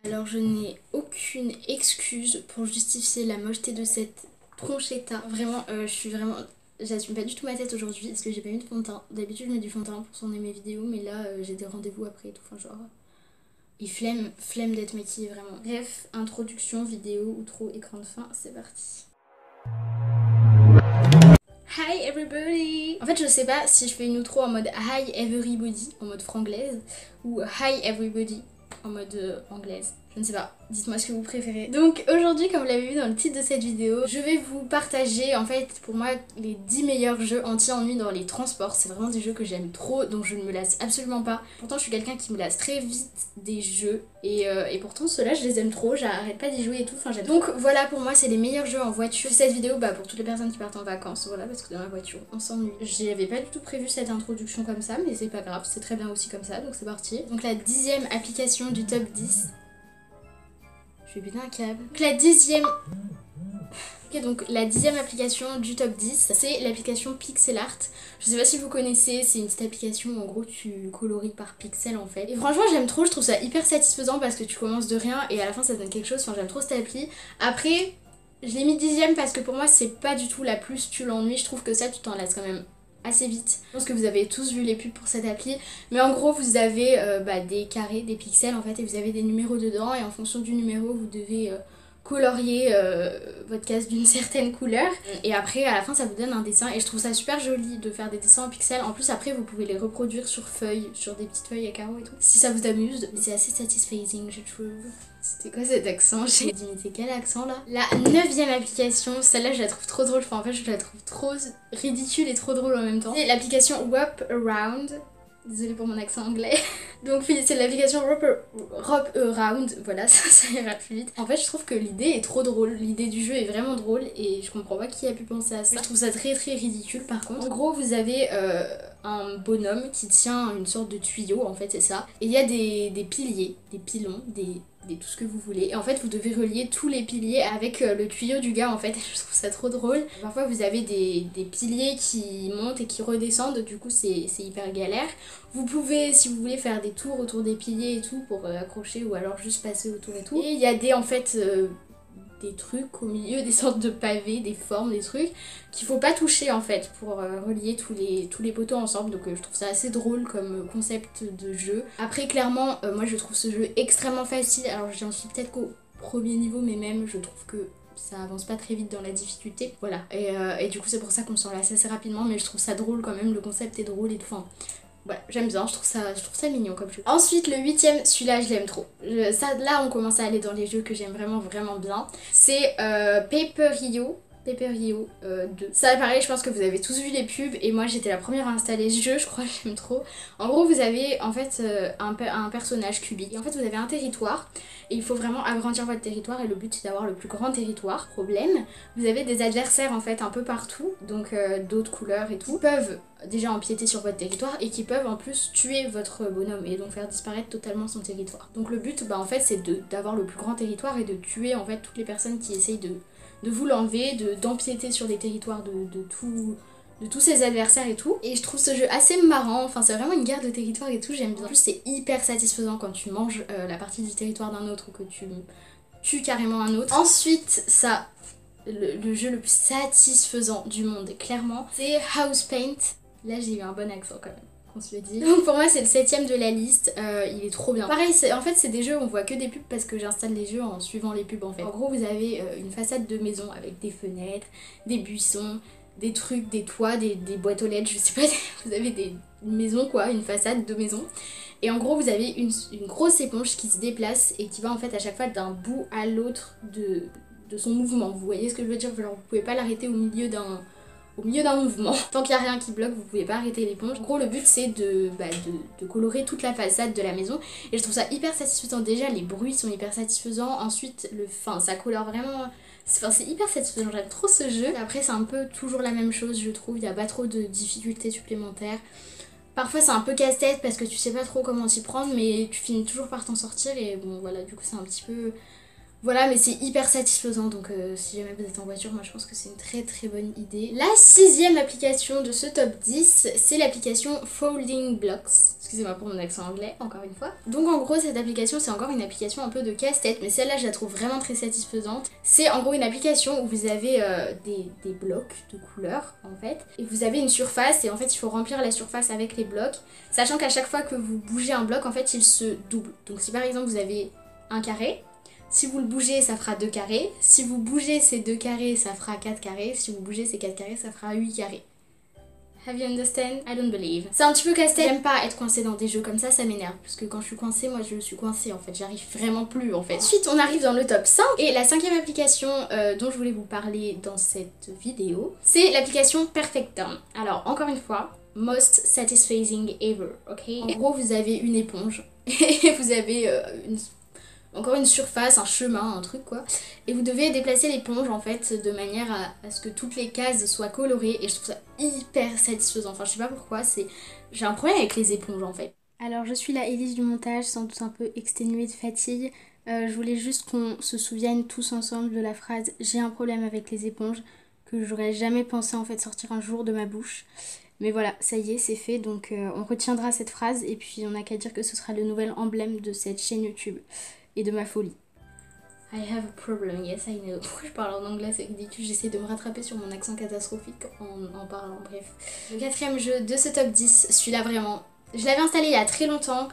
Alors je n'ai aucune excuse pour justifier la mocheté de cette tronchetta. Vraiment, j'assume pas du tout ma tête aujourd'hui parce que j'ai pas mis de fond de teint. D'habitude je mets du fond de teint pour tourner mes vidéos, mais là j'ai des rendez-vous après et tout, enfin genre... Et flemme d'être maquillée vraiment. Bref, introduction, vidéo, outro, écran de fin, c'est parti. Hi everybody! En fait je sais pas si je fais une outro en mode hi everybody, en mode franglaise, ou hi everybody en mode anglaise. Je ne sais pas, dites-moi ce que vous préférez. Donc aujourd'hui, comme vous l'avez vu dans le titre de cette vidéo, je vais vous partager en fait pour moi les 10 meilleurs jeux anti-ennui dans les transports. C'est vraiment des jeux que j'aime trop, donc je ne me lasse absolument pas. Pourtant je suis quelqu'un qui me lasse très vite des jeux et pourtant ceux-là je les aime trop, j'arrête pas d'y jouer et tout, enfin j'aime. Donc voilà, pour moi c'est les meilleurs jeux en voiture. Cette vidéo pour toutes les personnes qui partent en vacances, voilà, parce que dans la voiture on s'ennuie. J'avais pas du tout prévu cette introduction comme ça, mais c'est pas grave, c'est très bien aussi comme ça, donc c'est parti. Donc la 10e application du top 10. Je vais péter un câble. Donc la 10e... Ok, donc la 10e application du top 10, c'est l'application Pixel Art. Je sais pas si vous connaissez, c'est une petite application où en gros tu colories par pixel en fait. Et franchement j'aime trop, je trouve ça hyper satisfaisant parce que tu commences de rien et à la fin ça donne quelque chose, enfin j'aime trop cette appli. Après, je l'ai mis 10e parce que pour moi c'est pas du tout la plus tu l'ennuies, je trouve que ça tu t'en lasses quand même assez vite. Je pense que vous avez tous vu les pubs pour cette appli, mais en gros vous avez des carrés, des pixels en fait, et vous avez des numéros dedans et en fonction du numéro vous devez colorier votre case d'une certaine couleur et après à la fin ça vous donne un dessin et je trouve ça super joli de faire des dessins en pixels. En plus après vous pouvez les reproduire sur feuilles, sur des petites feuilles à carreaux et tout, si ça vous amuse. C'est assez satisfying je trouve. C'était quoi cet accent? J'ai imité quel accent là? La 9e application, celle-là je la trouve trop drôle, enfin en fait je la trouve trop ridicule et trop drôle en même temps. C'est l'application Wrap Around. Désolée pour mon accent anglais. Donc oui, c'est l'application Wrap Around, voilà, ça ira plus vite. En fait, je trouve que l'idée est trop drôle, l'idée du jeu est vraiment drôle et je comprends pas qui a pu penser à ça. Je trouve ça très ridicule par contre. En gros, vous avez un bonhomme qui tient une sorte de tuyau, en fait c'est ça. Et il y a des piliers, des pilons, tout ce que vous voulez. Et en fait vous devez relier tous les piliers avec le tuyau du gars en fait. Je trouve ça trop drôle. Parfois vous avez des piliers qui montent et qui redescendent, du coup c'est hyper galère. Vous pouvez, si vous voulez, faire des tours autour des piliers et tout pour accrocher ou alors juste passer autour et tout. Et il y a des trucs au milieu, des sortes de pavés, des formes, des trucs qu'il faut pas toucher en fait pour relier tous les poteaux ensemble. Donc je trouve ça assez drôle comme concept de jeu. Après clairement moi je trouve ce jeu extrêmement facile. Alors j'en suis peut-être qu'au premier niveau, mais même je trouve que ça avance pas très vite dans la difficulté. Voilà, et du coup c'est pour ça qu'on s'en lasse assez rapidement, mais je trouve ça drôle quand même, le concept est drôle et tout. Enfin, voilà, j'aime bien, je trouve ça mignon comme jeu. Ensuite, le 8e, celui-là je l'aime trop. Là on commence à aller dans les jeux que j'aime vraiment bien. C'est Paper Rio. 2. Ça pareil, je pense que vous avez tous vu les pubs et moi j'étais la première à installer ce jeu, je crois, j'aime trop. En gros vous avez en fait un personnage cubique et en fait vous avez un territoire et il faut vraiment agrandir votre territoire et le but c'est d'avoir le plus grand territoire. Problème, vous avez des adversaires en fait un peu partout, donc d'autres couleurs et tout, qui peuvent déjà empiéter sur votre territoire et qui peuvent en plus tuer votre bonhomme et donc faire disparaître totalement son territoire. Donc le but en fait c'est d'avoir le plus grand territoire et de tuer en fait toutes les personnes qui essayent de vous l'enlever, d'empiéter sur les territoires de tous ses adversaires et tout. Et je trouve ce jeu assez marrant, enfin c'est vraiment une guerre de territoire et tout, j'aime bien. En plus c'est hyper satisfaisant quand tu manges la partie du territoire d'un autre ou que tu tues carrément un autre. Ensuite ça, le jeu le plus satisfaisant du monde clairement, c'est House Paint. Là j'ai eu un bon accent quand même. On se le dit. Donc pour moi c'est le 7e de la liste, il est trop bien. Pareil, en fait c'est des jeux où on voit que des pubs parce que j'installe les jeux en suivant les pubs en fait. En gros vous avez une façade de maison avec des fenêtres, des buissons, des trucs, des toits, des boîtes aux lettres, je sais pas, vous avez une maison quoi, une façade de maison. Et en gros vous avez une grosse éponge qui se déplace et qui va en fait à chaque fois d'un bout à l'autre de son mouvement. Vous voyez ce que je veux dire? Genre vous pouvez pas l'arrêter au milieu d'un mouvement. Tant qu'il n'y a rien qui bloque, vous pouvez pas arrêter l'éponge. En gros, le but c'est de colorer toute la façade de la maison et je trouve ça hyper satisfaisant. Déjà, les bruits sont hyper satisfaisants. Ensuite, ça colore vraiment. C'est hyper satisfaisant, j'aime trop ce jeu. Après, c'est un peu toujours la même chose, je trouve. Il n'y a pas trop de difficultés supplémentaires. Parfois, c'est un peu casse-tête parce que tu sais pas trop comment t'y prendre, mais tu finis toujours par t'en sortir et bon, voilà, du coup, c'est un petit peu Voilà, mais c'est hyper satisfaisant, donc si jamais vous êtes en voiture, moi je pense que c'est une très très bonne idée. La 6e application de ce top 10, c'est l'application Folding Blocks. Excusez-moi pour mon accent anglais, encore une fois. Donc en gros, cette application, c'est encore une application un peu de casse-tête, mais celle-là, je la trouve vraiment très satisfaisante. C'est en gros une application où vous avez des blocs de couleurs, en fait, et vous avez une surface, et en fait, il faut remplir la surface avec les blocs, sachant qu'à chaque fois que vous bougez un bloc, en fait, il se double. Donc si par exemple, vous avez un carré, si vous le bougez, ça fera 2 carrés. Si vous bougez ces 2 carrés, ça fera 4 carrés. Si vous bougez ces 4 carrés, ça fera 8 carrés. Have you understand? I don't believe. C'est un petit peu casse-tête. J'aime pas être coincée dans des jeux comme ça m'énerve. Parce que quand je suis coincée, moi je suis coincée en fait. J'arrive vraiment plus en fait. Ensuite, on arrive dans le top 5. Et la 5e application dont je voulais vous parler dans cette vidéo, c'est l'application Perfect Dawn. Alors, encore une fois, most satisfying ever, ok? En gros, vous avez une éponge. Et vous avez encore une surface, un chemin, un truc quoi. Et vous devez déplacer l'éponge en fait de manière à ce que toutes les cases soient colorées. Et je trouve ça hyper satisfaisant. Enfin, je sais pas pourquoi, j'ai un problème avec les éponges en fait. Alors, je suis la Élise du montage, sans doute un peu exténuée de fatigue. Je voulais juste qu'on se souvienne tous ensemble de la phrase « J'ai un problème avec les éponges » que j'aurais jamais pensé en fait sortir un jour de ma bouche. Mais voilà, ça y est, c'est fait, donc on retiendra cette phrase et puis on n'a qu'à dire que ce sera le nouvel emblème de cette chaîne YouTube et de ma folie. I have a problem, yes I know. Pourquoi je parle en anglais, c'est ridicule, j'essaie de me rattraper sur mon accent catastrophique en parlant, bref. Le 4e jeu de ce top 10, celui-là vraiment, je l'avais installé il y a très longtemps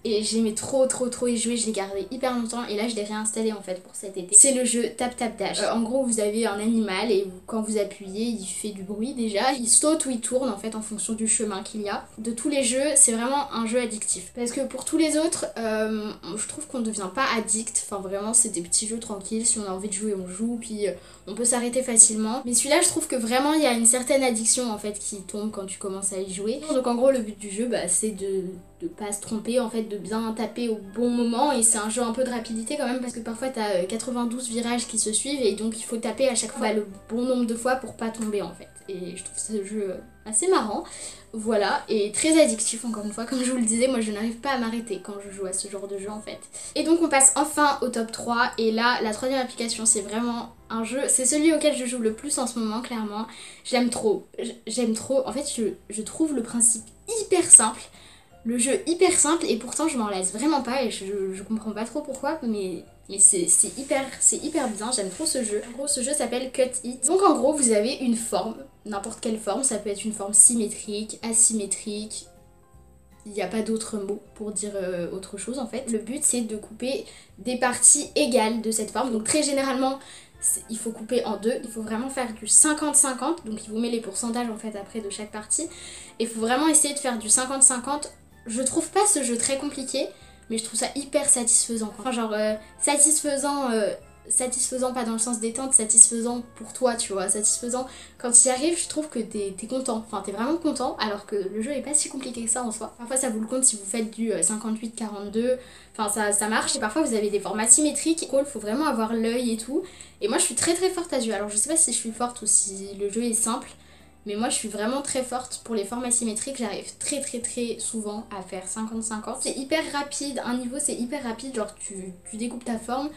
et j'aimais trop y jouer, je l'ai gardé hyper longtemps et là je l'ai réinstallé en fait pour cet été. C'est le jeu Tap Tap Dash. En gros vous avez un animal et quand vous appuyez il fait du bruit déjà, il saute ou il tourne en fait en fonction du chemin qu'il y a. De tous les jeux c'est vraiment un jeu addictif parce que pour tous les autres je trouve qu'on ne devient pas addict, enfin vraiment c'est des petits jeux tranquilles, si on a envie de jouer on joue puis on peut s'arrêter facilement. Mais celui-là je trouve que vraiment il y a une certaine addiction en fait qui tombe quand tu commences à y jouer. Donc en gros le but du jeu c'est de pas se tromper en fait, de bien taper au bon moment et c'est un jeu un peu de rapidité quand même parce que parfois t'as 92 virages qui se suivent et donc il faut taper à chaque fois le bon nombre de fois pour pas tomber en fait et je trouve ce jeu assez marrant, voilà, et très addictif encore une fois comme je vous le disais, moi je n'arrive pas à m'arrêter quand je joue à ce genre de jeu en fait. Et donc on passe enfin au top 3 et là la 3e application c'est vraiment un jeu, c'est celui auquel je joue le plus en ce moment clairement, j'aime trop, en fait je trouve le principe hyper simple. Le jeu hyper simple et pourtant je m'en lasse vraiment pas et je comprends pas trop pourquoi mais c'est hyper bien, j'aime trop ce jeu. En gros ce jeu s'appelle Cut It. Donc en gros vous avez une forme, n'importe quelle forme, ça peut être une forme symétrique, asymétrique, il n'y a pas d'autre mot pour dire autre chose en fait. Le but c'est de couper des parties égales de cette forme, donc très généralement il faut couper en deux, il faut vraiment faire du 50-50, donc il vous met les pourcentages en fait après de chaque partie. Et il faut vraiment essayer de faire du 50-50. Je trouve pas ce jeu très compliqué, mais je trouve ça hyper satisfaisant. Enfin, genre satisfaisant pas dans le sens détente, satisfaisant pour toi, tu vois. Satisfaisant quand tu y arrives, je trouve que t'es content. Enfin, t'es vraiment content, alors que le jeu est pas si compliqué que ça en soi. Parfois, ça vous le compte si vous faites du 58-42. Enfin, ça marche. Et parfois, vous avez des formats symétriques. Il faut vraiment avoir l'œil et tout. Et moi, je suis très forte à ce jeu. Alors, je sais pas si je suis forte ou si le jeu est simple. Mais moi je suis vraiment très forte pour les formes asymétriques, j'arrive très souvent à faire 50-50. C'est hyper rapide, un niveau c'est hyper rapide, genre tu découpes ta forme,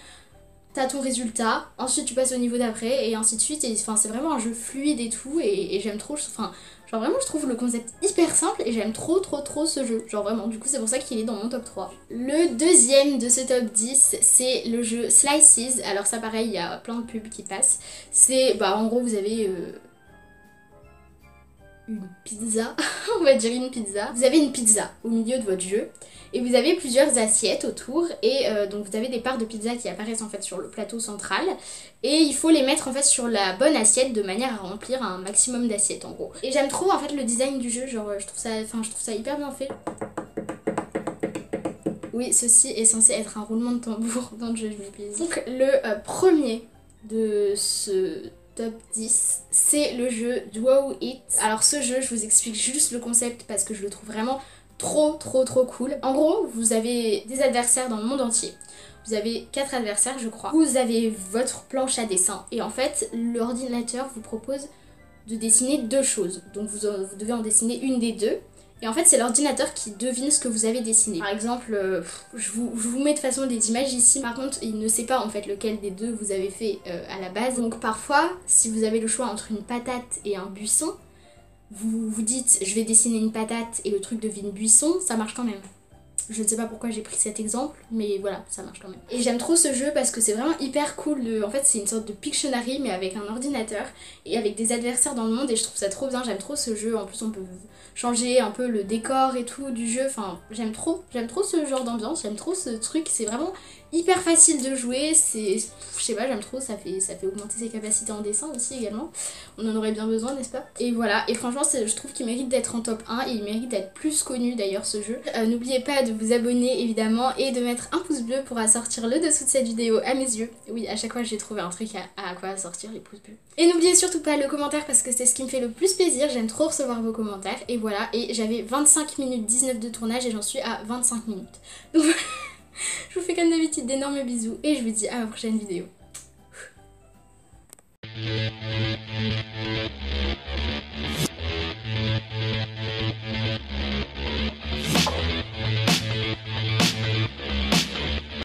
t'as ton résultat, ensuite tu passes au niveau d'après et ainsi de suite. Et enfin c'est vraiment un jeu fluide et tout et j'aime trop, enfin genre vraiment je trouve le concept hyper simple et j'aime trop ce jeu, genre vraiment, du coup c'est pour ça qu'il est dans mon top 3. Le 2e de ce top 10 c'est le jeu Slices. Alors ça pareil il y a plein de pubs qui passent, c'est en gros vous avez une pizza, on va dire une pizza. Vous avez une pizza au milieu de votre jeu et vous avez plusieurs assiettes autour et donc vous avez des parts de pizza qui apparaissent en fait sur le plateau central et il faut les mettre en fait sur la bonne assiette de manière à remplir un maximum d'assiettes en gros. Et j'aime trop en fait le design du jeu, genre je trouve ça hyper bien fait. Oui, ceci est censé être un roulement de tambour dans le jeu, je m'épuise. Donc le premier de ce top 10, c'est le jeu Duo It. Alors ce jeu, je vous explique juste le concept parce que je le trouve vraiment trop cool. En gros, vous avez des adversaires dans le monde entier. Vous avez 4 adversaires je crois. Vous avez votre planche à dessin et en fait l'ordinateur vous propose de dessiner 2 choses. Donc vous devez en dessiner une des deux Et en fait c'est l'ordinateur qui devine ce que vous avez dessiné. Par exemple, je vous mets de toute façon des images ici, par contre il ne sait pas en fait lequel des deux vous avez fait à la base. Donc parfois si vous avez le choix entre une patate et un buisson, vous vous dites je vais dessiner une patate et le truc devine buisson, ça marche quand même. Je ne sais pas pourquoi j'ai pris cet exemple, mais voilà, ça marche quand même. Et j'aime trop ce jeu parce que c'est vraiment hyper cool. En fait, c'est une sorte de Pictionary, mais avec un ordinateur et avec des adversaires dans le monde. Et je trouve ça trop bien, j'aime trop ce jeu. En plus, on peut changer un peu le décor et tout du jeu. Enfin, j'aime trop ce genre d'ambiance, j'aime trop ce truc. C'est vraiment hyper facile de jouer. C'est, je sais pas, j'aime trop. Ça fait augmenter ses capacités en dessin aussi également. On en aurait bien besoin, n'est-ce pas? Et voilà, et franchement, je trouve qu'il mérite d'être en top 1 et il mérite d'être plus connu d'ailleurs ce jeu. N'oubliez pas de vous abonner évidemment et de mettre un pouce bleu pour assortir le dessous de cette vidéo à mes yeux. Oui, à chaque fois j'ai trouvé un truc à quoi assortir les pouces bleus. Et n'oubliez surtout pas le commentaire parce que c'est ce qui me fait le plus plaisir, j'aime trop recevoir vos commentaires. Et voilà, et j'avais 25 minutes 19 de tournage et j'en suis à 25 minutes. Donc je vous fais comme d'habitude d'énormes bisous et je vous dis à la prochaine vidéo.